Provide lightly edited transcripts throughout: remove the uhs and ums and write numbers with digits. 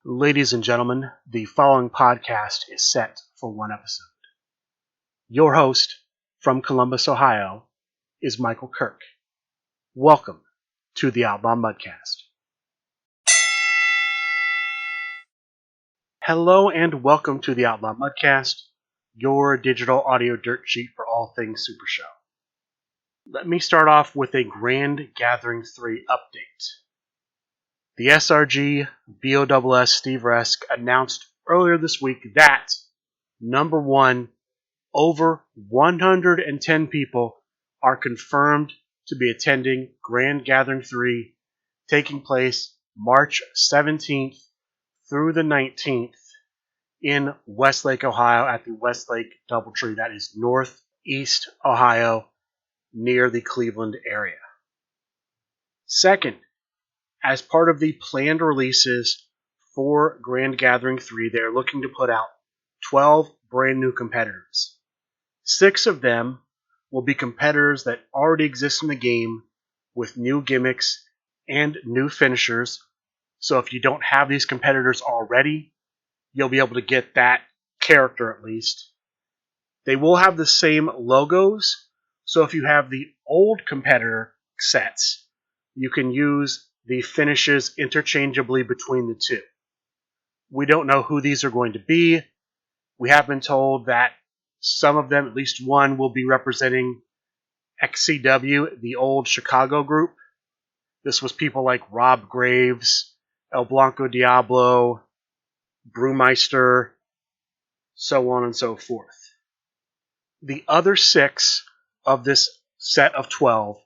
Ladies and gentlemen, the following podcast is set for one episode. Your host from Columbus, Ohio, is Michael Kirk. Welcome to the Outlaw Mudcast. Hello and welcome to the Outlaw Mudcast, your digital audio dirt sheet for all things Supershow. Let me start off with a Grand Gathering 3 update. The SRG BOSS Steve Resk announced earlier this week that, number one, over 110 people are confirmed to be attending Grand Gathering 3, taking place March 17th through the 19th in Westlake, Ohio at the Westlake Doubletree. That is northeast Ohio, near the Cleveland area. Second, as part of the planned releases for Grand Gathering 3, they're looking to put out 12 brand new competitors. 6 of them will be competitors that already exist in the game with new gimmicks and new finishers. So if you don't have these competitors already, you'll be able to get that character at least. They will have the same logos, so if you have the old competitor sets, you can use the finishes interchangeably between the two. We don't know who these are going to be. We have been told that some of them, at least one, will be representing XCW, the old Chicago group. This was people like Rob Graves, El Blanco Diablo, Brewmeister, so on and so forth. The other 6 of this set of 12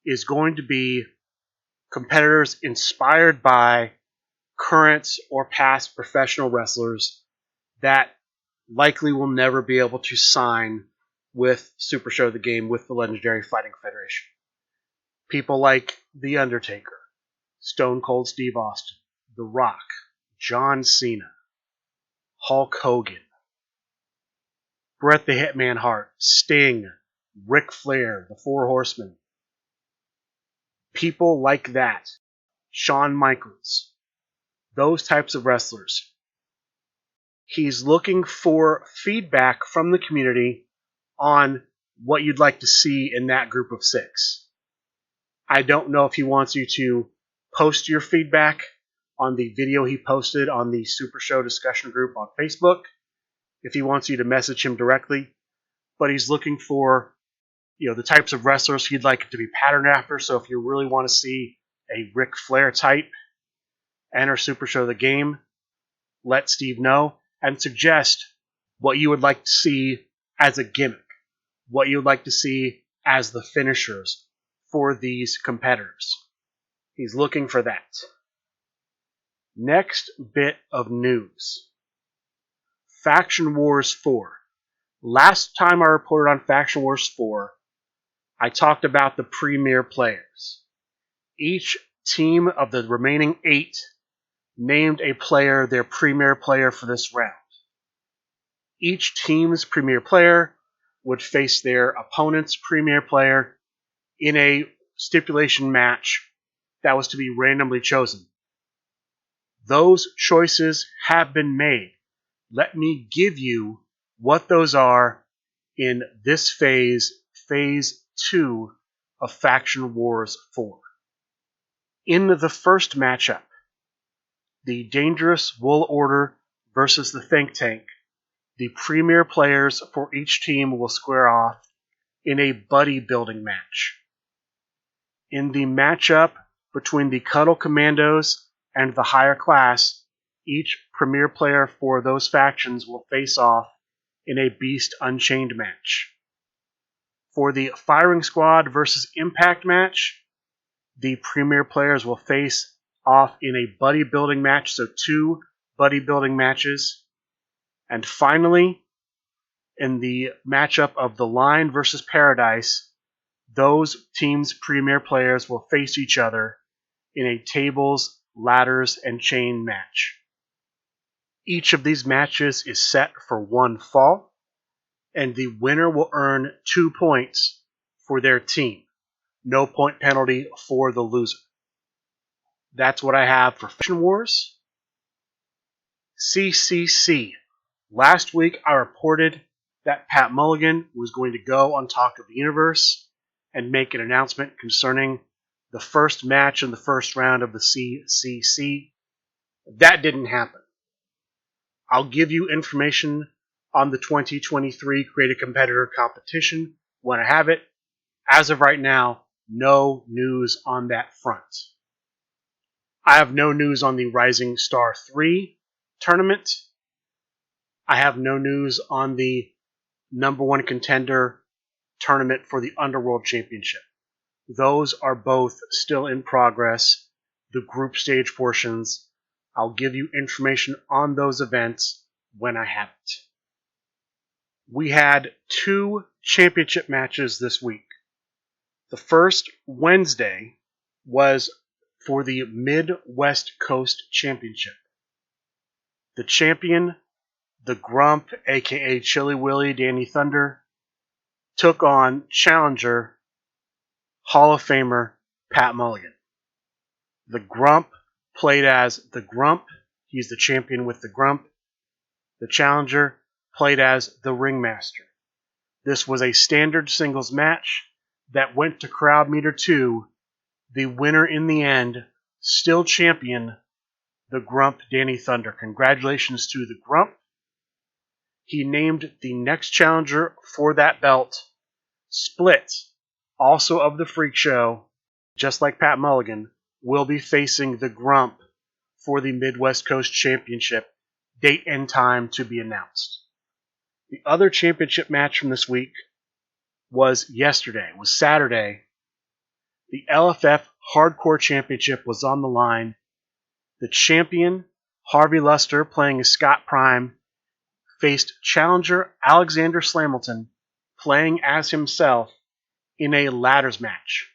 is going to be competitors inspired by current or past professional wrestlers that likely will never be able to sign with Supershow the game with the Legendary Fighting Federation. People like The Undertaker, Stone Cold Steve Austin, The Rock, John Cena, Hulk Hogan, Bret the Hitman Hart, Sting, Ric Flair, the Four Horsemen. People like that. Shawn Michaels. Those types of wrestlers. He's looking for feedback from the community on what you'd like to see in that group of 6. I don't know if he wants you to post your feedback on the video he posted on the Super Show discussion group on Facebook, if he wants you to message him directly, but he's looking for the types of wrestlers he'd like it to be patterned after. So if you really want to see a Ric Flair type enter Super Show the game, let Steve know and suggest what you would like to see as a gimmick, what you would like to see as the finishers for these competitors. He's looking for that. Next bit of news. Faction Wars 4. Last time I reported on Faction Wars 4, I talked about the premier players. Each team of the remaining 8 named a player their premier player for this round. Each team's premier player would face their opponent's premier player in a stipulation match that was to be randomly chosen. Those choices have been made. Let me give you what those are in this phase 2 of Faction Wars 4. In the first matchup, the Dangerous Wool Order versus the Think Tank, the premier players for each team will square off in a buddy building match. In the matchup between the Cuddle Commandos and the Higher Class, each premier player for those factions will face off in a Beast Unchained match. For the Firing Squad versus Impact match, the premier players will face off in a buddy building match, so 2 buddy building matches. And finally, in the matchup of the Line versus Paradise, those teams' premier players will face each other in a tables, ladders, and chain match. Each of these matches is set for 1 fall, and the winner will earn 2 points for their team. No point penalty for the loser. That's what I have for Faction Wars. CCC. Last week I reported that Pat Mulligan was going to go on Talk of the Universe and make an announcement concerning the first match in the first round of the CCC. That didn't happen. I'll give you information on the 2023 Create a Competitor competition when I have it. As of right now, no news on that front. I have no news on the Rising Star 3 tournament. I have no news on the number one contender tournament for the Underworld Championship. Those are both still in progress. The group stage portions, I'll give you information on those events when I have it. We had 2 championship matches this week. The first, Wednesday, was for the Midwest Coast Championship. The champion, the Grump, aka Chili Willy, Danny Thunder, took on challenger, Hall of Famer, Pat Mulligan. The Grump played as the Grump. He's the champion with the Grump. The challenger played as the Ringmaster. This was a standard singles match that went to crowd meter 2. The winner in the end, still champion, the Grump, Danny Thunder. Congratulations to the Grump. He named the next challenger for that belt, Split, also of the Freak Show, just like Pat Mulligan, will be facing the Grump for the Midwest Coast Championship. Date and time to be announced. The other championship match from this week was Saturday. The LFF Hardcore Championship was on the line. The champion, Harvey Luster, playing as Scott Prime, faced challenger Alexander Slamilton, playing as himself, in a ladders match.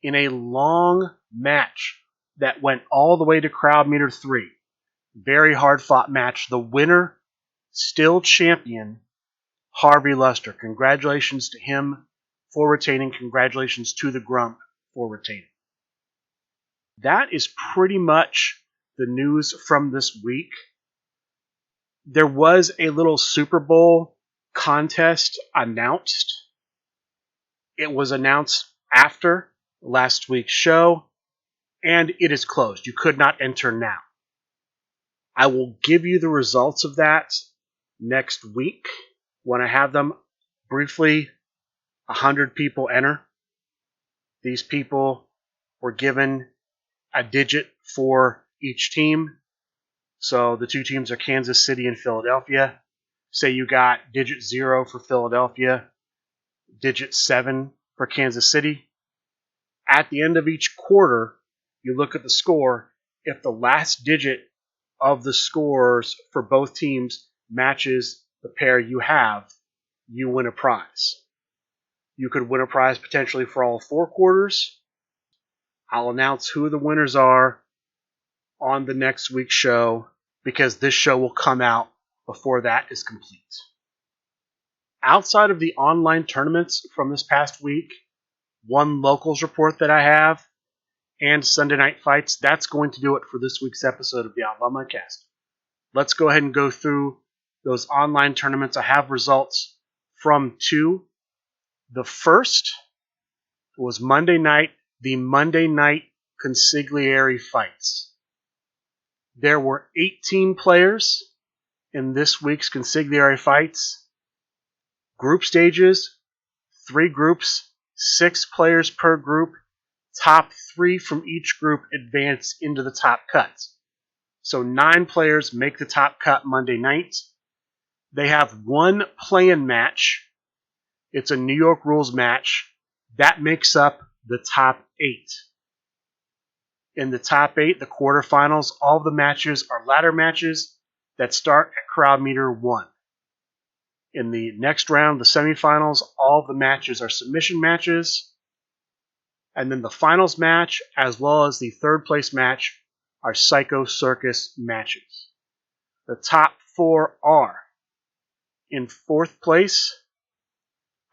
In a long match that went all the way to crowd meter 3. Very hard fought match. The winner, still champion, Harvey Luster. Congratulations to him for retaining. Congratulations to the Grump for retaining. That is pretty much the news from this week. There was a little Super Bowl contest announced. It was announced after last week's show, and it is closed. You could not enter now. I will give you the results of that next week when I have them. Briefly, 100 people enter. These people were given a digit for each team. So the 2 teams are Kansas City and Philadelphia. Say you got digit 0 for Philadelphia, digit 7 for Kansas City. At the end of each quarter, you look at the score. If the last digit of the scores for both teams matches the pair you have, you win a prize. You could win a prize potentially for all 4 quarters. I'll announce who the winners are on the next week's show, because this show will come out before that is complete. Outside of the online tournaments from this past week, 1 locals report that I have, and Sunday night fights, that's going to do it for this week's episode of the Outlaw Mudcast. Let's go ahead and go through those online tournaments. I have results from 2. The first was Monday night, the Monday night consigliere fights. There were 18 players in this week's consigliere fights. Group stages, 3 groups, 6 players per group. Top 3 from each group advance into the top cuts. So 9 players make the top cut Monday night. They have 1 play-in match. It's a New York rules match. That makes up the top 8. In the top 8, the quarterfinals, all of the matches are ladder matches that start at crowd meter 1. In the next round, the semifinals, all of the matches are submission matches. And then the finals match, as well as the third place match, are Psycho Circus matches. The top 4 are, in 4th place,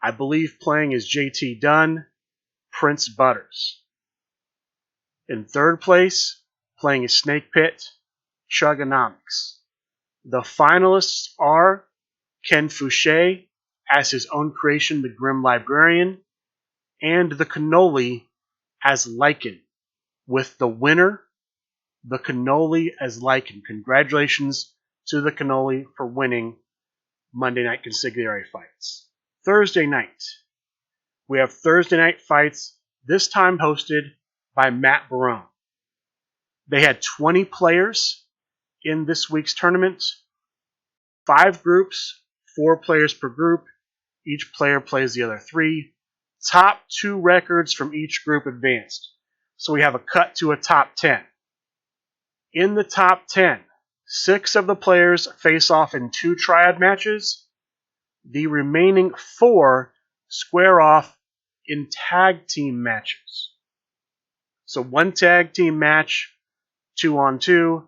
I believe playing as JT Dunn, Prince Butters. In 3rd place, playing as Snake Pit, Chugonomics. The finalists are Ken Fouché as his own creation, the Grim Librarian, and the Cannoli as Lycan, with the winner, the Cannoli as Lycan. Congratulations to the Cannoli for winning Monday Night Consigliere Fights. Thursday night, we have Thursday Night Fights, this time hosted by Matt Barone. They had 20 players in this week's tournament, 5 groups, 4 players per group. Each player plays the other 3. Top 2 records from each group advanced. So we have a cut to a top 10. In the top 10, 6 of the players face off in 2 triad matches. The remaining 4 square off in tag team matches. So 1 tag team match, 2-on-2,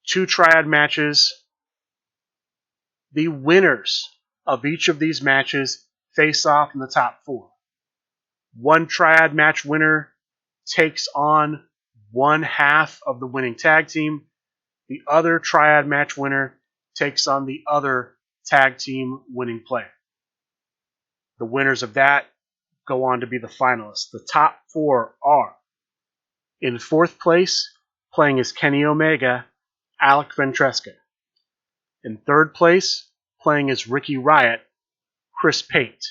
2 triad matches. The winners of each of these matches face off in the top 4. 1 triad match winner takes on 1/2 of the winning tag team. The other triad match winner takes on the other tag team winning player. The winners of that go on to be the finalists. The top 4 are, in 4th place, playing as Kenny Omega, Alec Ventresca. In 3rd place, playing as Ricky Riot, Chris Pate.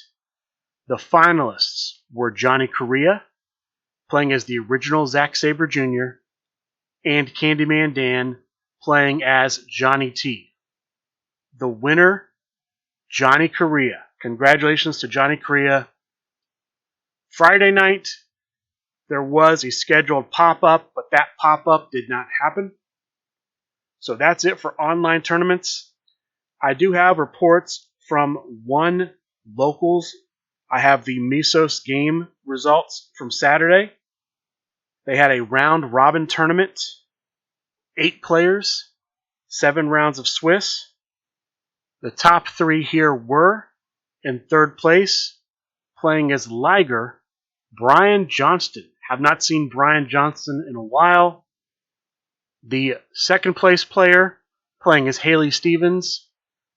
The finalists were Johnny Correa, playing as the original Zack Sabre Jr., and Candyman Dan, playing as Johnny T. The winner, Johnny Correa. Congratulations to Johnny Correa. Friday night, there was a scheduled pop-up, but that pop-up did not happen. So that's it for online tournaments. I do have reports from 1 locals. I have the Mesos game results from Saturday. They had a round-robin tournament. 8 players, 7 rounds of Swiss. The top 3 here were, in 3rd place, playing as Liger, Brian Johnston. Have not seen Brian Johnston in a while. The 2nd place player, playing as Haley Stevens,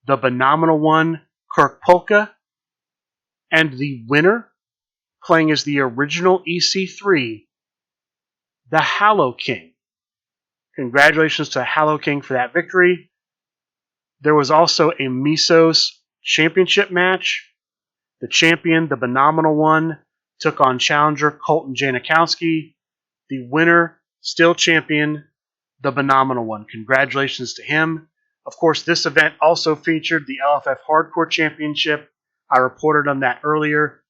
the Phenomenal One, Kirk Polka. And the winner, playing as the original EC3, the Hallow King. Congratulations to Hallow King for that victory. There was also a Mesos championship match. The champion, the Phenomenal One, took on challenger Colton Janikowski. The winner, still champion, the Phenomenal One. Congratulations to him. Of course, this event also featured the LFF Hardcore Championship. I reported on that earlier.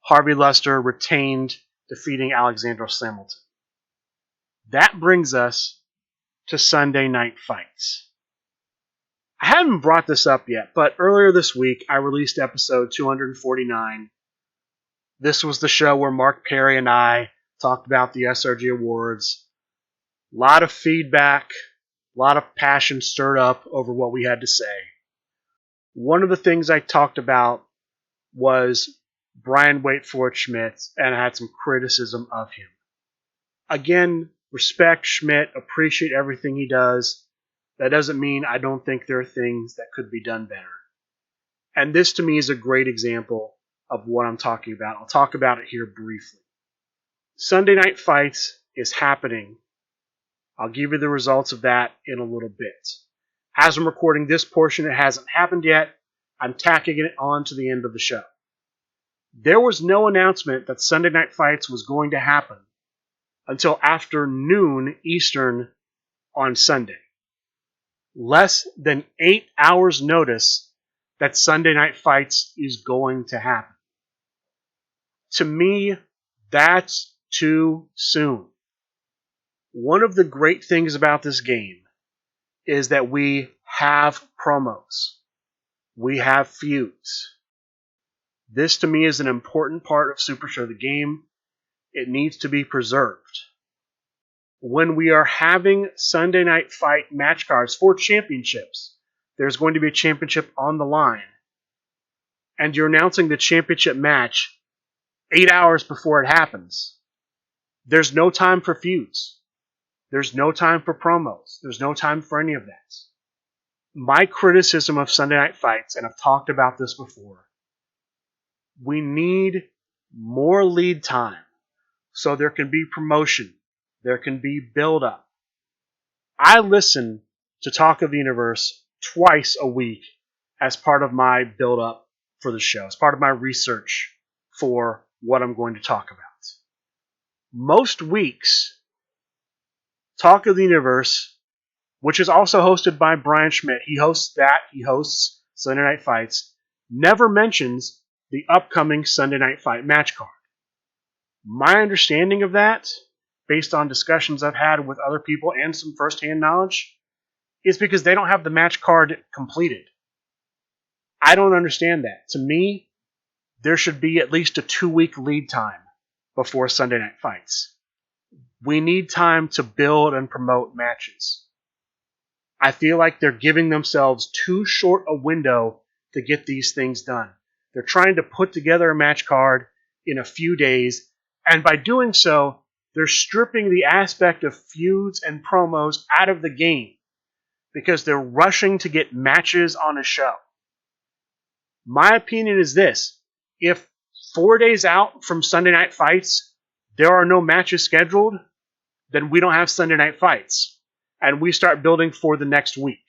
Harvey Luster retained, defeating Alexandros Hamilton. That brings us to Sunday Night Fights. I haven't brought this up yet, but earlier this week I released episode 249. This was the show where Mark Perry and I talked about the SRG Awards. A lot of feedback, a lot of passion stirred up over what we had to say. One of the things I talked about was Brian Waitford Schmidt, and I had some criticism of him. Again, respect Schmidt, appreciate everything he does. That doesn't mean I don't think there are things that could be done better. And this to me is a great example of what I'm talking about. I'll talk about it here briefly. Sunday Night Fights is happening. I'll give you the results of that in a little bit. As I'm recording this portion, it hasn't happened yet. I'm tacking it on to the end of the show. There was no announcement that Sunday Night Fights was going to happen until after noon Eastern on Sunday. Less than 8 hours notice that Sunday Night Fights is going to happen. To me, that's too soon. One of the great things about this game is that we have promos. We have feuds. This to me is an important part of Supershow the game. It needs to be preserved. When we are having Sunday Night Fight match cards for championships, there's going to be a championship on the line, and you're announcing the championship match 8 hours before it happens. There's no time for feuds. There's no time for promos. There's no time for any of that. My criticism of Sunday Night Fights, and I've talked about this before, we need more lead time so there can be promotion, there can be build-up. I listen to Talk of the Universe twice a week as part of my build-up for the show, as part of my research for what I'm going to talk about. Most weeks, Talk of the Universe, which is also hosted by Brian Schmidt, he hosts Sunday Night Fights, never mentions the upcoming Sunday Night Fight match card. My understanding of that, based on discussions I've had with other people and some firsthand knowledge, is because they don't have the match card completed. I don't understand that. To me, there should be at least a 2-week lead time before Sunday Night Fights. We need time to build and promote matches. I feel like they're giving themselves too short a window to get these things done. They're trying to put together a match card in a few days, and by doing so, they're stripping the aspect of feuds and promos out of the game because they're rushing to get matches on a show. My opinion is this: if 4 days out from Sunday Night Fights, there are no matches scheduled, then we don't have Sunday Night Fights, and we start building for the next week.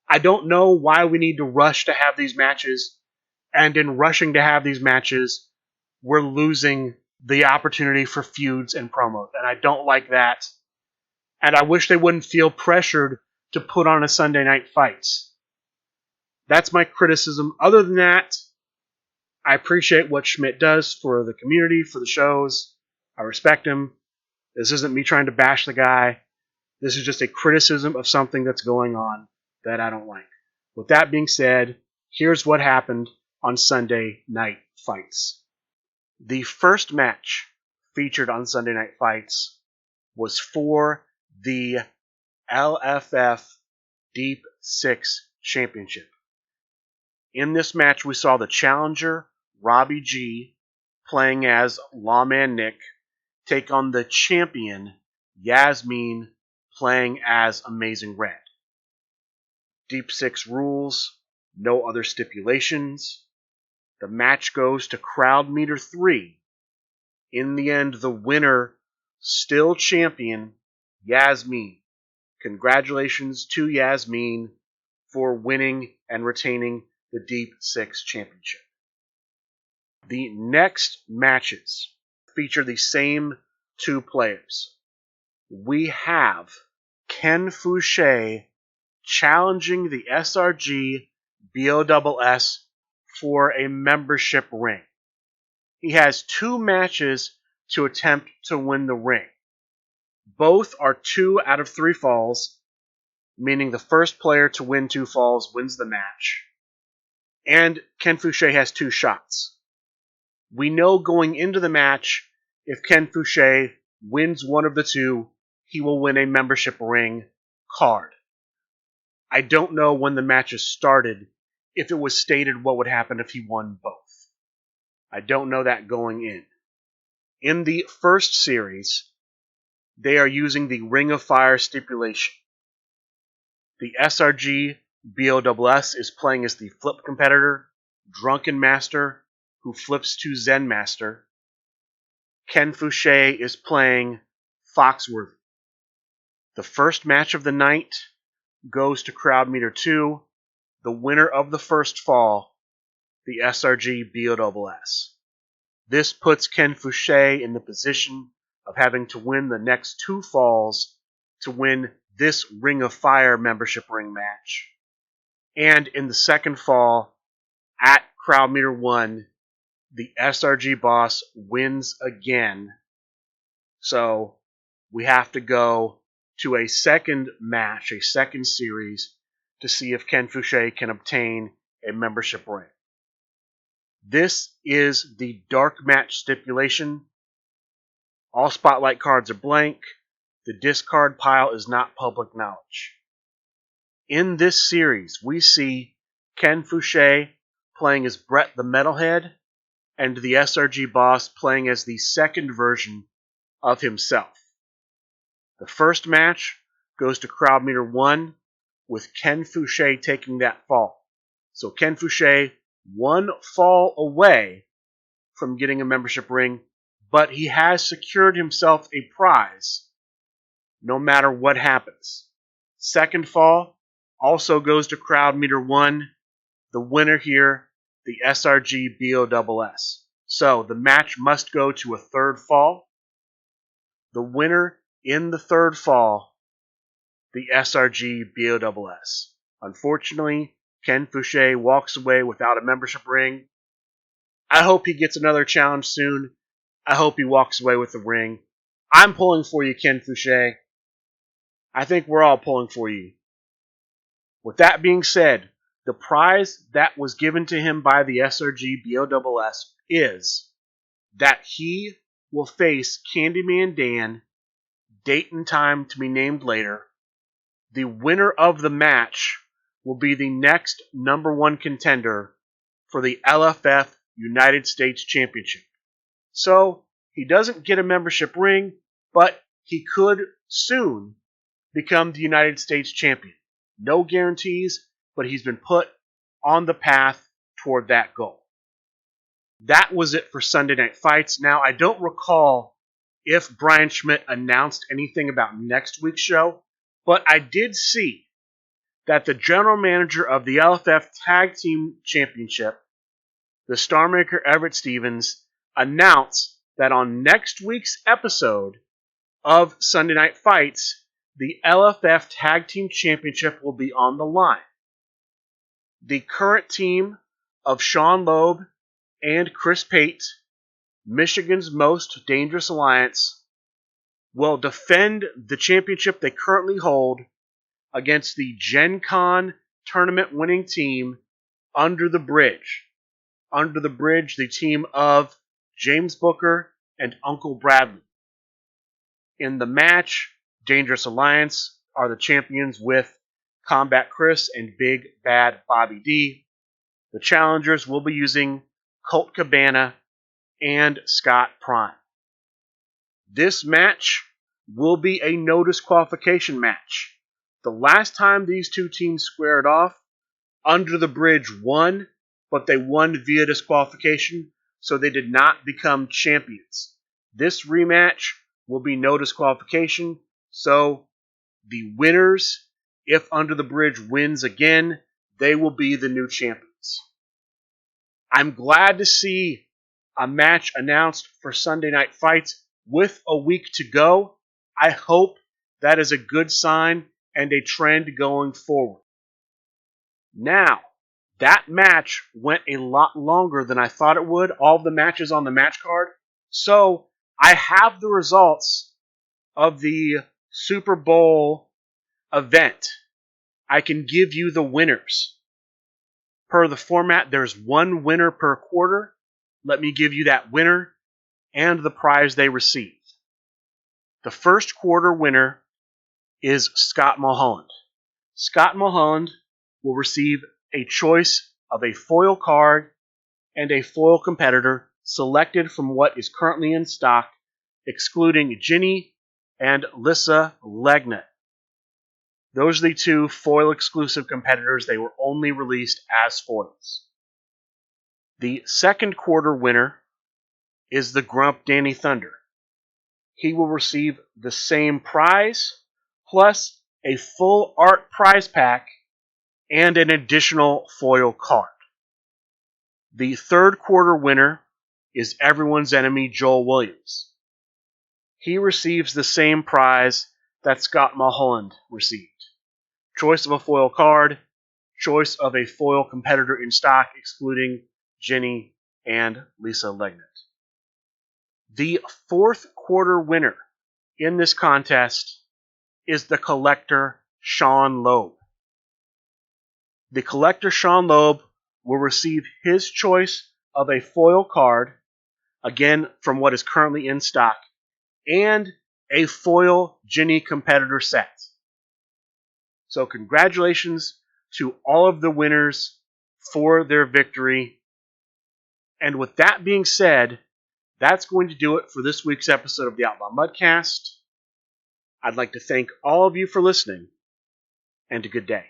I don't know why we need to rush to have these matches, and in rushing to have these matches, we're losing the opportunity for feuds and promos, and I don't like that. And I wish they wouldn't feel pressured to put on a Sunday Night Fights. That's my criticism. Other than that, I appreciate what Schmidt does for the community, for the shows. I respect him. This isn't me trying to bash the guy. This is just a criticism of something that's going on that I don't like. With that being said, here's what happened on Sunday Night Fights. The first match featured on Sunday Night Fights was for the LFF Deep 6 Championship. In this match, we saw the challenger, Robbie G, playing as Lawman Nick, take on the champion, Yasmin, playing as Amazing Red. Deep 6 rules, no other stipulations. The match goes to crowd meter 3. In the end, the winner, still champion, Yasmin. Congratulations to Yasmin for winning and retaining the Deep 6 Championship. The next matches feature the same two players. We have Ken Fouché challenging the SRG BOSS for a membership ring. He has 2 matches to attempt to win the ring. Both are 2 out of 3 falls, meaning the first player to win 2 falls wins the match. And Ken Fouché has 2 shots. We know going into the match, if Ken Fouché wins one of the 2, he will win a membership ring card. I don't know when the matches started, if it was stated what would happen if he won both. I don't know that going in. In the first series, they are using the Ring of Fire stipulation. The SRG BOSS is playing as the flip competitor, Drunken Master, who flips to Zen Master. Ken Fouché is playing Foxworthy. The first match of the night goes to crowd meter 2. The winner of the first fall, the SRG BOSS. This puts Ken Fouché in the position of having to win the next 2 falls to win this Ring of Fire membership ring match. And in the second fall, at crowd meter 1, the SRG boss wins again. So we have to go to a second match, a second series, to see if Ken Fouché can obtain a membership ring. This is the dark match stipulation. All spotlight cards are blank. The discard pile is not public knowledge. In this series, we see Ken Fouché playing as Brett the Metalhead, and the SRG boss playing as the second version of himself. The first match goes to crowd meter 1. with Ken Fouché taking that fall. So Ken Fouché, one fall away from getting a membership ring, but he has secured himself a prize no matter what happens. Second fall also goes to crowd meter 1. The winner here, the SRG BOSS. So the match must go to a third fall. The winner in the third fall, the SRG BOSS. Unfortunately, Ken Fouché walks away without a membership ring. I hope he gets another challenge soon. I hope he walks away with the ring. I'm pulling for you, Ken Fouché. I think we're all pulling for you. With that being said, the prize that was given to him by the SRG BOSS is that he will face Candyman Dan, date and time to be named later. The winner of the match will be the next number 1 contender for the LFF United States Championship. So, he doesn't get a membership ring, but he could soon become the United States champion. No guarantees, but he's been put on the path toward that goal. That was it for Sunday Night Fights. Now, I don't recall if Brian Schmidt announced anything about next week's show, but I did see that the general manager of the LFF Tag Team Championship, the Star Maker Everett Stevens, announced that on next week's episode of Sunday Night Fights, the LFF Tag Team Championship will be on the line. The current team of Sean Loeb and Chris Pate, Michigan's Most Dangerous Alliance, will defend the championship they currently hold against the Gen Con tournament winning team, Under the Bridge. Under the Bridge, the team of James Booker and Uncle Bradley. In the match, Dangerous Alliance are the champions with Combat Chris and Big Bad Bobby D. The challengers will be using Colt Cabana and Scott Prime. This match will be a no disqualification match. The last time these two teams squared off, Under the Bridge won, but they won via disqualification, so they did not become champions. This rematch will be no disqualification, so the winners, if Under the Bridge wins again, they will be the new champions. I'm glad to see a match announced for Sunday Night Fights with a week to go. I hope that is a good sign and a trend going forward. Now, that match went a lot longer than I thought it would, all of the matches on the match card. So, I have the results of the Super Bowl event. I can give you the winners. Per the format, there's one winner per quarter. Let me give you that winner and the prize they received. The first quarter winner is Scott Mulholland. Scott Mulholland will receive a choice of a foil card and a foil competitor selected from what is currently in stock, excluding Ginny and Lissa Legnet. Those are the two foil exclusive competitors. They were only released as foils. The second quarter winner is the Grump Danny Thunder. He will receive the same prize plus a full art prize pack and an additional foil card. The third quarter winner is everyone's enemy Joel Williams. He receives the same prize that Scott Mulholland received. Choice of a foil card, choice of a foil competitor in stock, excluding Ginny and Lissa Legnet. The fourth quarter winner in this contest is the collector Sean Loeb. The collector Sean Loeb will receive his choice of a foil card, again from what is currently in stock, and a foil Ginny competitor set. So congratulations to all of the winners for their victory. And with that being said, that's going to do it for this week's episode of the Outlaw Mudcast. I'd like to thank all of you for listening, and a good day.